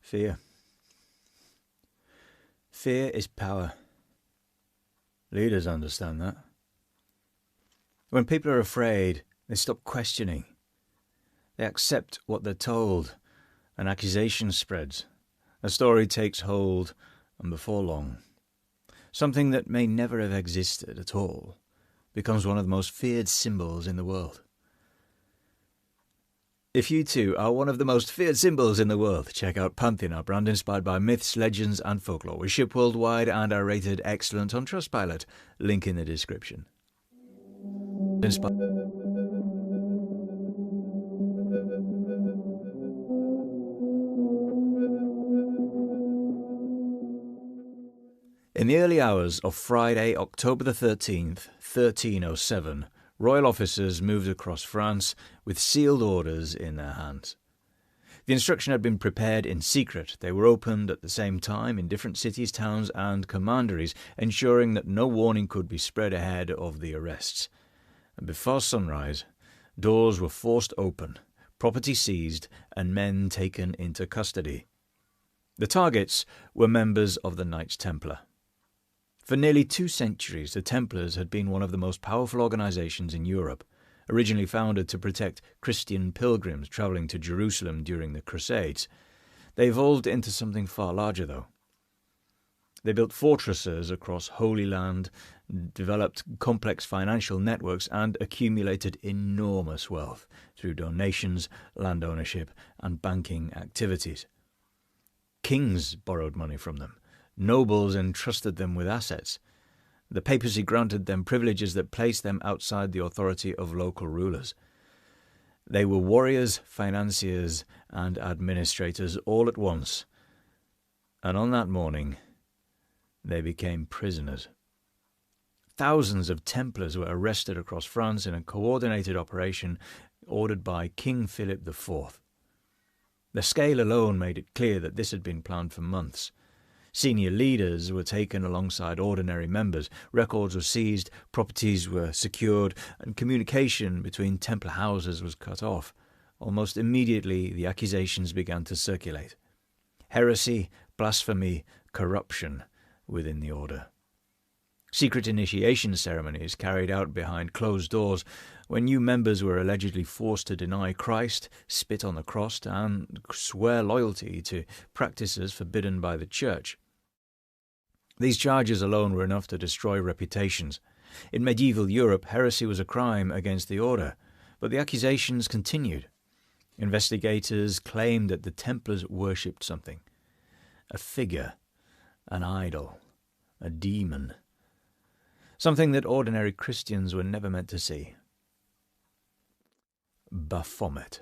Fear. Fear is power. Leaders understand that. When people are afraid, they stop questioning. They accept what they're told. An accusation spreads. A story takes hold, and before long, something that may never have existed at all becomes one of the most feared symbols in the world. If you too are one of the most feared symbols in the world, check out Pantheon, our brand inspired by myths, legends and folklore. We ship worldwide and are rated excellent on Trustpilot. Link in the description. In the early hours of Friday, October the 13th, 1307, royal officers moved across France with sealed orders in their hands. The instruction had been prepared in secret. They were opened at the same time in different cities, towns and commanderies, ensuring that no warning could be spread ahead of the arrests. And before sunrise, doors were forced open, property seized, and men taken into custody. The targets were members of the Knights Templar. For nearly 2 centuries, the Templars had been one of the most powerful organizations in Europe, originally founded to protect Christian pilgrims traveling to Jerusalem during the Crusades. They evolved into something far larger, though. They built fortresses across Holy Land, developed complex financial networks, and accumulated enormous wealth through donations, land ownership, and banking activities. Kings borrowed money from them. Nobles entrusted them with assets. The papacy granted them privileges that placed them outside the authority of local rulers. They were warriors, financiers, and administrators all at once. And on that morning, they became prisoners. Thousands of Templars were arrested across France in a coordinated operation ordered by King Philip IV. The scale alone made it clear that this had been planned for months. Senior leaders were taken alongside ordinary members, records were seized, properties were secured, and communication between Templar houses was cut off. Almost immediately, the accusations began to circulate. Heresy, blasphemy, corruption within the order. Secret initiation ceremonies carried out behind closed doors when new members were allegedly forced to deny Christ, spit on the cross, and swear loyalty to practices forbidden by the Church. These charges alone were enough to destroy reputations. In medieval Europe, heresy was a crime against the order, but the accusations continued. Investigators claimed that the Templars worshipped something. A figure, an idol, a demon. Something that ordinary Christians were never meant to see. Baphomet.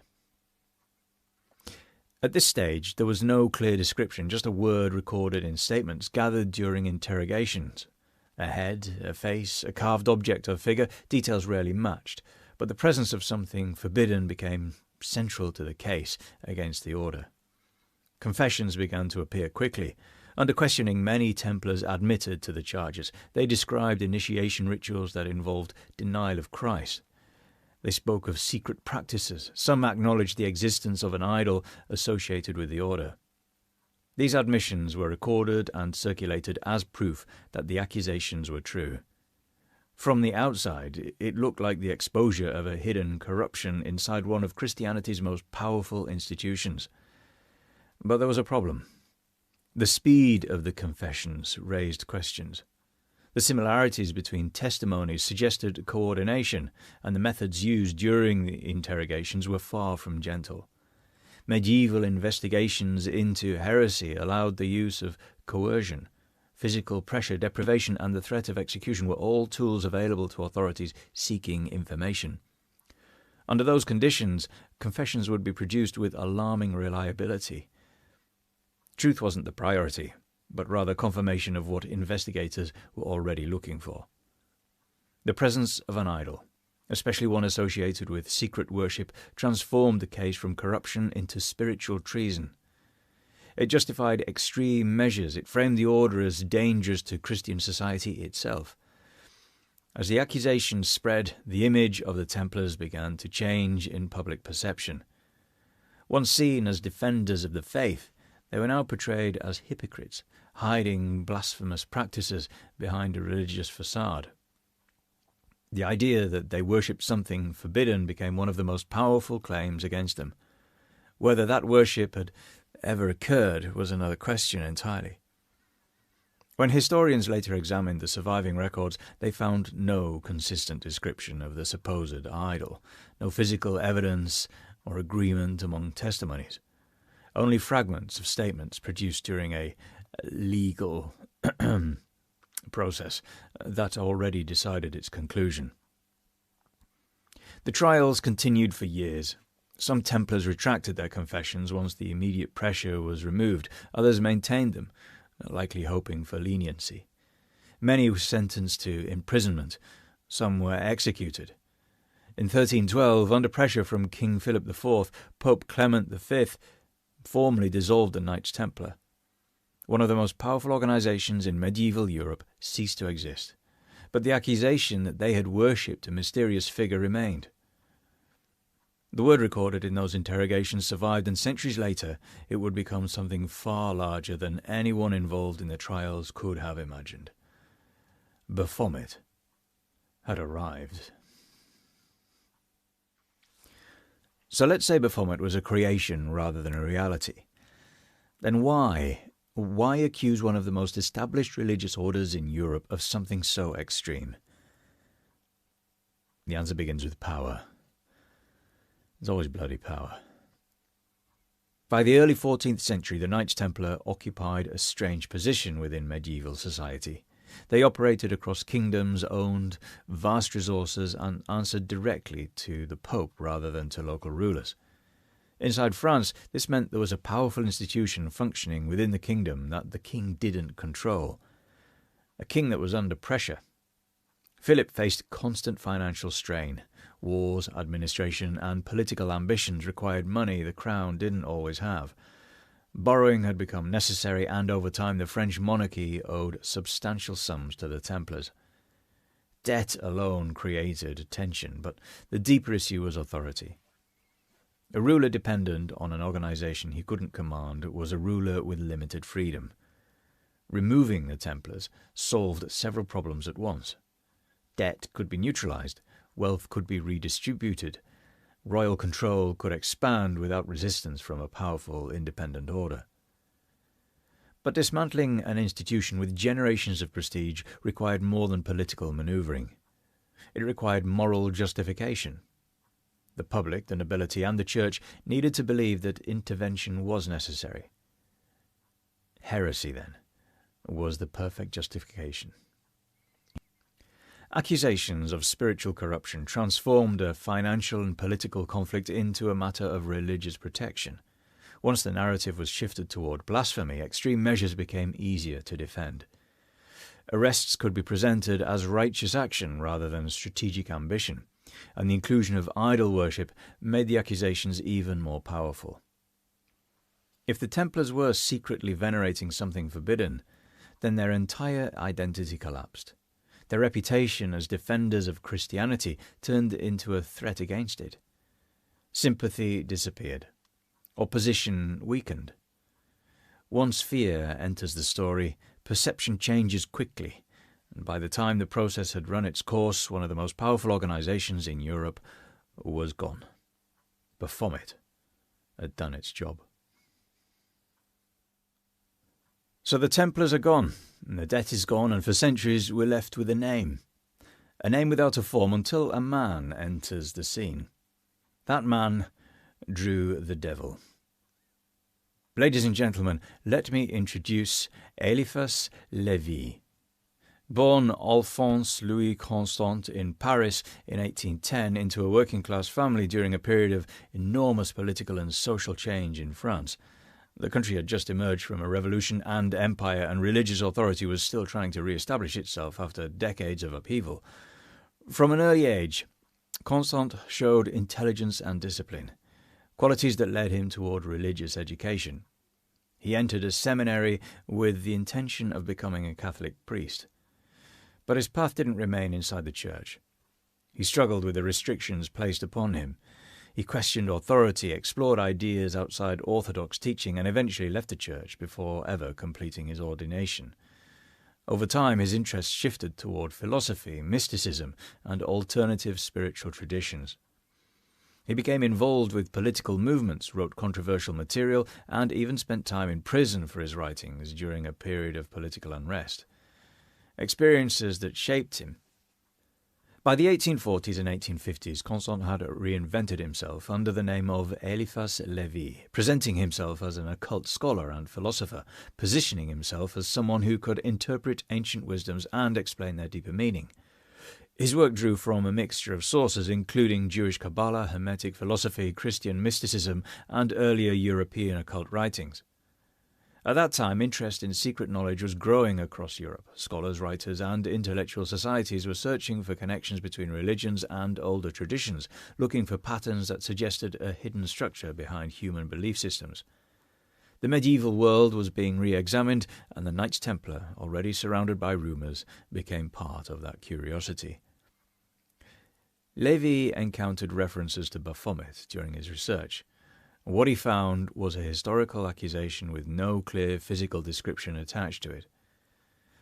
At this stage, there was no clear description, just a word recorded in statements gathered during interrogations. A head, a face, a carved object or figure, details rarely matched, but the presence of something forbidden became central to the case against the order. Confessions began to appear quickly. Under questioning, many Templars admitted to the charges. They described initiation rituals that involved denial of Christ. They spoke of secret practices. Some acknowledged the existence of an idol associated with the order. These admissions were recorded and circulated as proof that the accusations were true. From the outside, it looked like the exposure of a hidden corruption inside one of Christianity's most powerful institutions. But there was a problem. The speed of the confessions raised questions. The similarities between testimonies suggested coordination, and the methods used during the interrogations were far from gentle. Medieval investigations into heresy allowed the use of coercion. Physical pressure, deprivation, and the threat of execution were all tools available to authorities seeking information. Under those conditions, confessions would be produced with alarming reliability. Truth wasn't the priority, but rather confirmation of what investigators were already looking for. The presence of an idol, especially one associated with secret worship, transformed the case from corruption into spiritual treason. It justified extreme measures. It framed the order as dangerous to Christian society itself. As the accusations spread, the image of the Templars began to change in public perception. Once seen as defenders of the faith, they were now portrayed as hypocrites, hiding blasphemous practices behind a religious facade. The idea that they worshipped something forbidden became one of the most powerful claims against them. Whether that worship had ever occurred was another question entirely. When historians later examined the surviving records, they found no consistent description of the supposed idol, no physical evidence or agreement among testimonies, only fragments of statements produced during a legal process that already decided its conclusion. The trials continued for years. Some Templars retracted their confessions once the immediate pressure was removed. Others maintained them, likely hoping for leniency. Many were sentenced to imprisonment. Some were executed. In 1312, under pressure from King Philip IV, Pope Clement V formally dissolved the Knights Templar. One of the most powerful organizations in medieval Europe ceased to exist, but the accusation that they had worshipped a mysterious figure remained. The word recorded in those interrogations survived, and centuries later it would become something far larger than anyone involved in the trials could have imagined. Baphomet had arrived. So let's say Baphomet was a creation rather than a reality. Then why accuse one of the most established religious orders in Europe of something so extreme? The answer begins with power. There's always bloody power. By the early 14th century, the Knights Templar occupied a strange position within medieval society. They operated across kingdoms, owned vast resources, and answered directly to the Pope rather than to local rulers. Inside France, this meant there was a powerful institution functioning within the kingdom that the king didn't control. A king that was under pressure. Philip faced constant financial strain. Wars, administration, and political ambitions required money the crown didn't always have. Borrowing had become necessary, and over time the French monarchy owed substantial sums to the Templars. Debt alone created tension, but the deeper issue was authority. A ruler dependent on an organization he couldn't command was a ruler with limited freedom. Removing the Templars solved several problems at once. Debt could be neutralized, wealth could be redistributed, royal control could expand without resistance from a powerful independent order. But dismantling an institution with generations of prestige required more than political maneuvering. It required moral justification. The public, the nobility, and the church needed to believe that intervention was necessary. Heresy, then, was the perfect justification. Accusations of spiritual corruption transformed a financial and political conflict into a matter of religious protection. Once the narrative was shifted toward blasphemy, extreme measures became easier to defend. Arrests could be presented as righteous action rather than strategic ambition, and the inclusion of idol worship made the accusations even more powerful. If the Templars were secretly venerating something forbidden, then their entire identity collapsed. Their reputation as defenders of Christianity turned into a threat against it. Sympathy disappeared. Opposition weakened. Once fear enters the story, perception changes quickly, and by the time the process had run its course, one of the most powerful organizations in Europe was gone. Baphomet had done its job. So the Templars are gone. And the debt is gone, and for centuries we're left with a name without a form until a man enters the scene. That man drew the devil. Ladies and gentlemen, let me introduce Eliphas Levi. Born Alphonse Louis Constant in Paris in 1810 into a working-class family during a period of enormous political and social change in France. The country had just emerged from a revolution and empire, and religious authority was still trying to re-establish itself after decades of upheaval. From an early age, Constant showed intelligence and discipline, qualities that led him toward religious education. He entered a seminary with the intention of becoming a Catholic priest. But his path didn't remain inside the church. He struggled with the restrictions placed upon him. He questioned authority, explored ideas outside orthodox teaching, and eventually left the church before ever completing his ordination. Over time, his interests shifted toward philosophy, mysticism, and alternative spiritual traditions. He became involved with political movements, wrote controversial material, and even spent time in prison for his writings during a period of political unrest. Experiences that shaped him. By the 1840s and 1850s, Constant had reinvented himself under the name of Eliphas Levi, presenting himself as an occult scholar and philosopher, positioning himself as someone who could interpret ancient wisdoms and explain their deeper meaning. His work drew from a mixture of sources, including Jewish Kabbalah, Hermetic philosophy, Christian mysticism, and earlier European occult writings. At that time, interest in secret knowledge was growing across Europe. Scholars, writers, and intellectual societies were searching for connections between religions and older traditions, looking for patterns that suggested a hidden structure behind human belief systems. The medieval world was being re-examined, and the Knights Templar, already surrounded by rumours, became part of that curiosity. Levi encountered references to Baphomet during his research. What he found was a historical accusation with no clear physical description attached to it.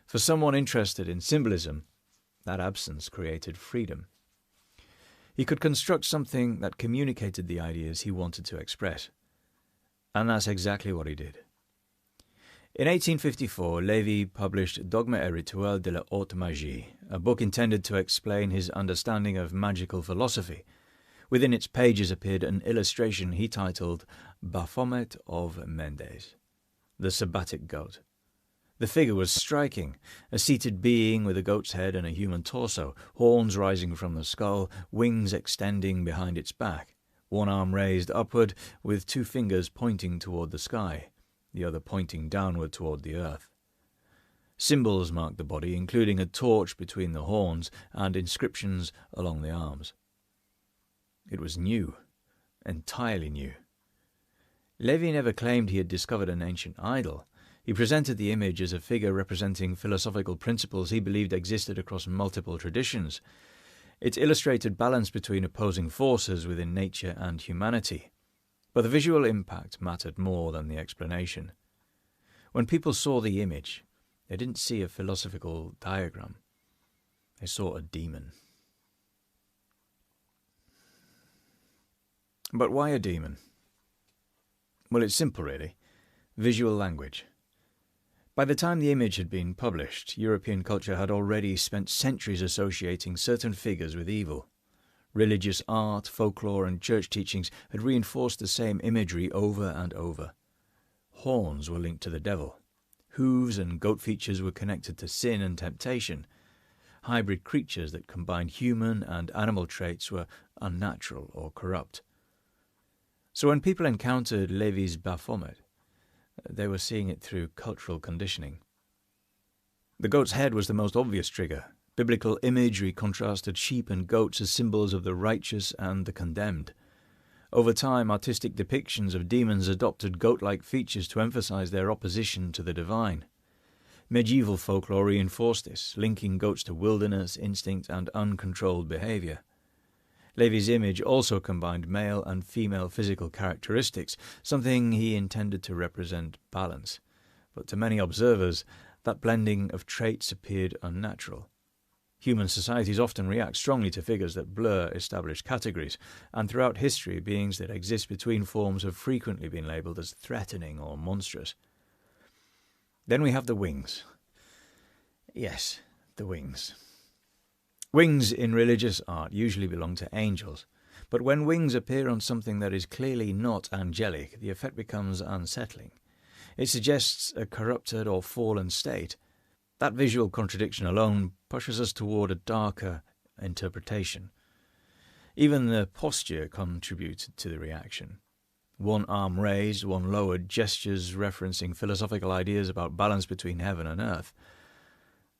For someone interested in symbolism, that absence created freedom. He could construct something that communicated the ideas he wanted to express. And that's exactly what he did. In 1854, Levi published Dogme et Rituel de la Haute Magie, a book intended to explain his understanding of magical philosophy. Within its pages appeared an illustration he titled Baphomet of Mendes, the sabbatic goat. The figure was striking, a seated being with a goat's head and a human torso, horns rising from the skull, wings extending behind its back, one arm raised upward with two fingers pointing toward the sky, the other pointing downward toward the earth. Symbols marked the body, including a torch between the horns and inscriptions along the arms. It was new, entirely new. Levi never claimed he had discovered an ancient idol. He presented the image as a figure representing philosophical principles he believed existed across multiple traditions. It illustrated balance between opposing forces within nature and humanity. But the visual impact mattered more than the explanation. When people saw the image, they didn't see a philosophical diagram. They saw a demon. But why a demon? Well, it's simple, really. Visual language. By the time the image had been published, European culture had already spent centuries associating certain figures with evil. Religious art, folklore, and church teachings had reinforced the same imagery over and over. Horns were linked to the devil. Hooves and goat features were connected to sin and temptation. Hybrid creatures that combined human and animal traits were unnatural or corrupt. So when people encountered Levi's Baphomet, they were seeing it through cultural conditioning. The goat's head was the most obvious trigger. Biblical imagery contrasted sheep and goats as symbols of the righteous and the condemned. Over time, artistic depictions of demons adopted goat-like features to emphasize their opposition to the divine. Medieval folklore reinforced this, linking goats to wilderness, instinct, and uncontrolled behavior. Levi's image also combined male and female physical characteristics, something he intended to represent balance. But to many observers, that blending of traits appeared unnatural. Human societies often react strongly to figures that blur established categories, and throughout history, beings that exist between forms have frequently been labelled as threatening or monstrous. Then we have the wings. Yes, the wings. Wings in religious art usually belong to angels, but when wings appear on something that is clearly not angelic, the effect becomes unsettling. It suggests a corrupted or fallen state. That visual contradiction alone pushes us toward a darker interpretation. Even the posture contributed to the reaction. One arm raised, one lowered, gestures referencing philosophical ideas about balance between heaven and earth.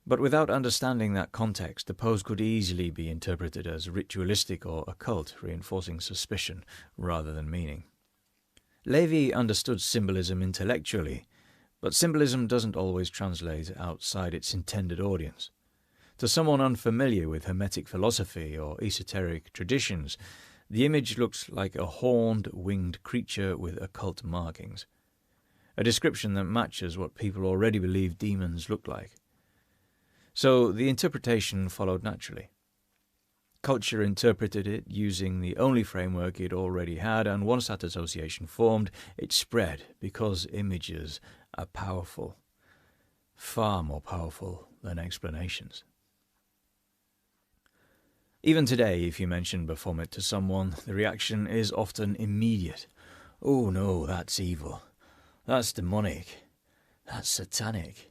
But without understanding that context, the pose could easily be interpreted as ritualistic or occult, reinforcing suspicion rather than meaning. Levi understood symbolism intellectually, but symbolism doesn't always translate outside its intended audience. To someone unfamiliar with Hermetic philosophy or esoteric traditions, The image looked like a horned, winged creature with occult markings, a description that matches what people already believed demons looked like. So the interpretation followed naturally. Culture interpreted it using the only framework it already had, and once that association formed, it spread because images are powerful, far more powerful than explanations. Even today, if you mention Baphomet to someone, the reaction is often immediate. Oh no, that's evil. That's demonic. That's satanic.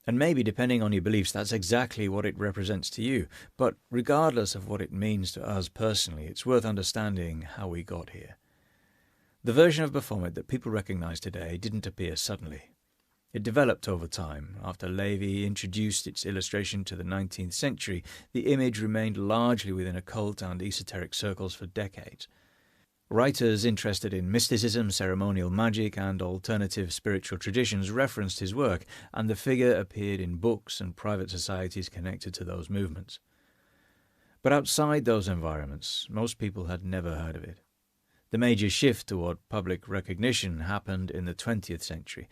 And maybe, depending on your beliefs, that's exactly what it represents to you. But regardless of what it means to us personally, it's worth understanding how we got here. The version of Baphomet that people recognize today didn't appear suddenly. It developed over time. After Levi introduced its illustration to the 19th century, the image remained largely within occult and esoteric circles for decades. Writers interested in mysticism, ceremonial magic, and alternative spiritual traditions referenced his work, and the figure appeared in books and private societies connected to those movements. But outside those environments, most people had never heard of it. The major shift toward public recognition happened in the 20th century,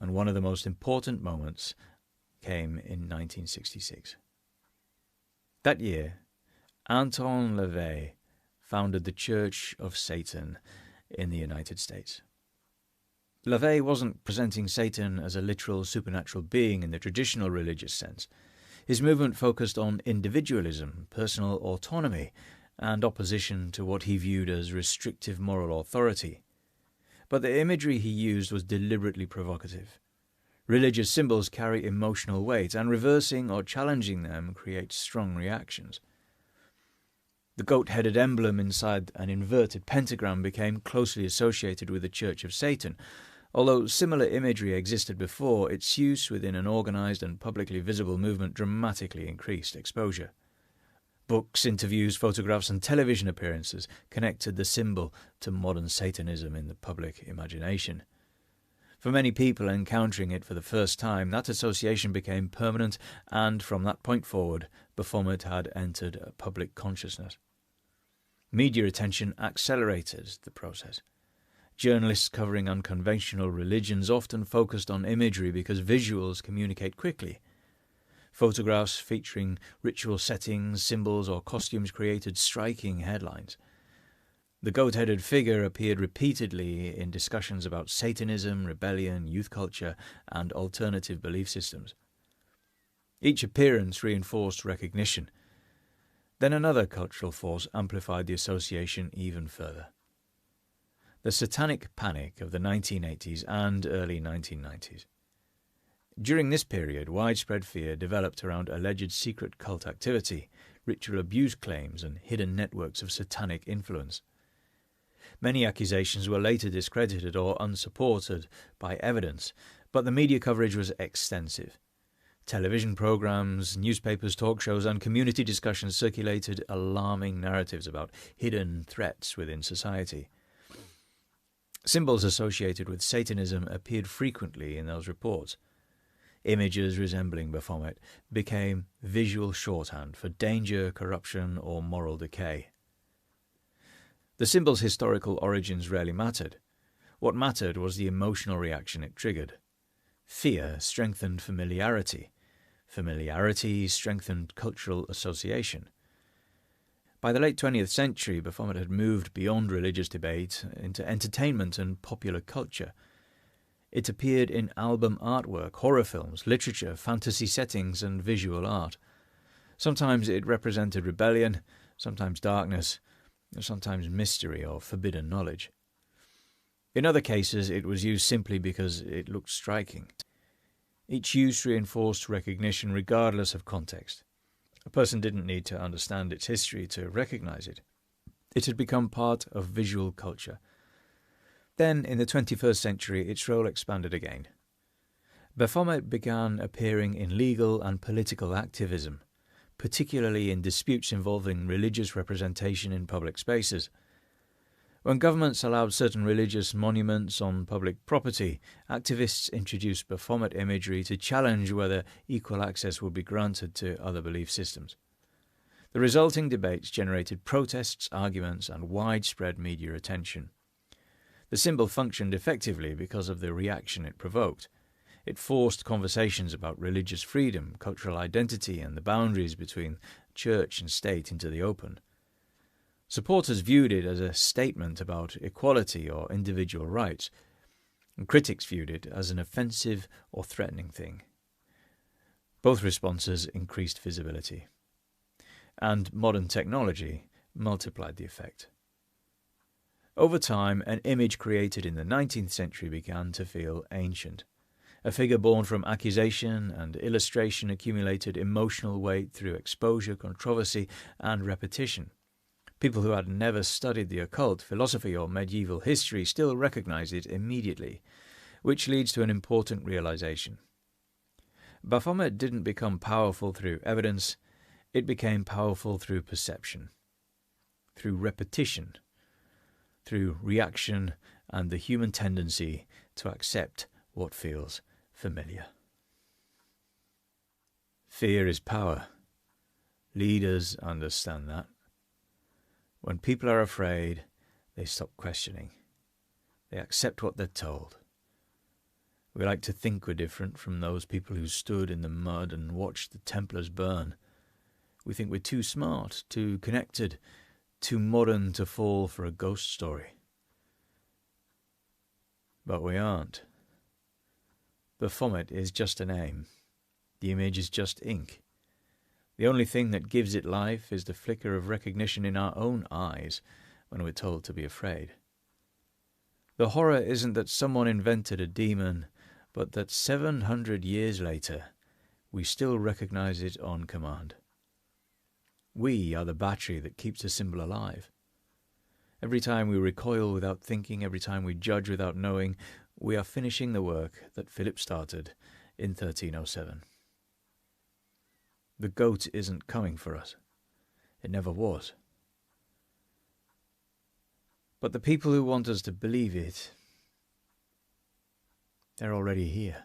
and one of the most important moments came in 1966. That year, Anton LaVey founded the Church of Satan in the United States. LaVey wasn't presenting Satan as a literal supernatural being in the traditional religious sense. His movement focused on individualism, personal autonomy, and opposition to what he viewed as restrictive moral authority. But the imagery he used was deliberately provocative. Religious symbols carry emotional weight, and reversing or challenging them creates strong reactions. The goat-headed emblem inside an inverted pentagram became closely associated with the Church of Satan. Although similar imagery existed before, its use within an organized and publicly visible movement dramatically increased exposure. Books, interviews, photographs, and television appearances connected the symbol to modern Satanism in the public imagination. For many people encountering it for the first time, that association became permanent, and from that point forward, Baphomet had entered a public consciousness. Media attention accelerated the process. Journalists covering unconventional religions often focused on imagery because visuals communicate quickly. Photographs featuring ritual settings, symbols, or costumes created striking headlines. The goat-headed figure appeared repeatedly in discussions about Satanism, rebellion, youth culture, and alternative belief systems. Each appearance reinforced recognition. Then another cultural force amplified the association even further. The satanic panic of the 1980s and early 1990s. During this period, widespread fear developed around alleged secret cult activity, ritual abuse claims, and hidden networks of satanic influence. Many accusations were later discredited or unsupported by evidence, but the media coverage was extensive. Television programs, newspapers, talk shows, and community discussions circulated alarming narratives about hidden threats within society. Symbols associated with Satanism appeared frequently in those reports. Images resembling Baphomet became visual shorthand for danger, corruption, or moral decay. The symbol's historical origins rarely mattered. What mattered was the emotional reaction it triggered. Fear strengthened familiarity. Familiarity strengthened cultural association. By the late 20th century, Baphomet had moved beyond religious debate into entertainment and popular culture. It appeared in album artwork, horror films, literature, fantasy settings, and visual art. Sometimes it represented rebellion, sometimes darkness, sometimes mystery or forbidden knowledge. In other cases, it was used simply because it looked striking. Each use reinforced recognition regardless of context. A person didn't need to understand its history to recognize it. It had become part of visual culture. Then, in the 21st century, its role expanded again. Baphomet began appearing in legal and political activism, particularly in disputes involving religious representation in public spaces. When governments allowed certain religious monuments on public property, activists introduced Baphomet imagery to challenge whether equal access would be granted to other belief systems. The resulting debates generated protests, arguments, and widespread media attention. The symbol functioned effectively because of the reaction it provoked. It forced conversations about religious freedom, cultural identity, and the boundaries between church and state into the open. Supporters viewed it as a statement about equality or individual rights, and critics viewed it as an offensive or threatening thing. Both responses increased visibility, and modern technology multiplied the effect. Over time, an image created in the 19th century began to feel ancient. A figure born from accusation and illustration accumulated emotional weight through exposure, controversy, and repetition. People who had never studied the occult, philosophy, or medieval history still recognized it immediately, which leads to an important realization. Baphomet didn't become powerful through evidence, it became powerful through perception, through repetition, through reaction and the human tendency to accept what feels familiar. Fear is power. Leaders understand that. When people are afraid, they stop questioning. They accept what they're told. We like to think we're different from those people who stood in the mud and watched the Templars burn. We think we're too smart, too connected, too modern to fall for a ghost story. But we aren't. Baphomet is just a name. The image is just ink. The only thing that gives it life is the flicker of recognition in our own eyes when we're told to be afraid. The horror isn't that someone invented a demon, but that 700 years later, we still recognize it on command. We are the battery that keeps the symbol alive. Every time we recoil without thinking, every time we judge without knowing, we are finishing the work that Philip started in 1307. The goat isn't coming for us. It never was. But the people who want us to believe it, they're already here.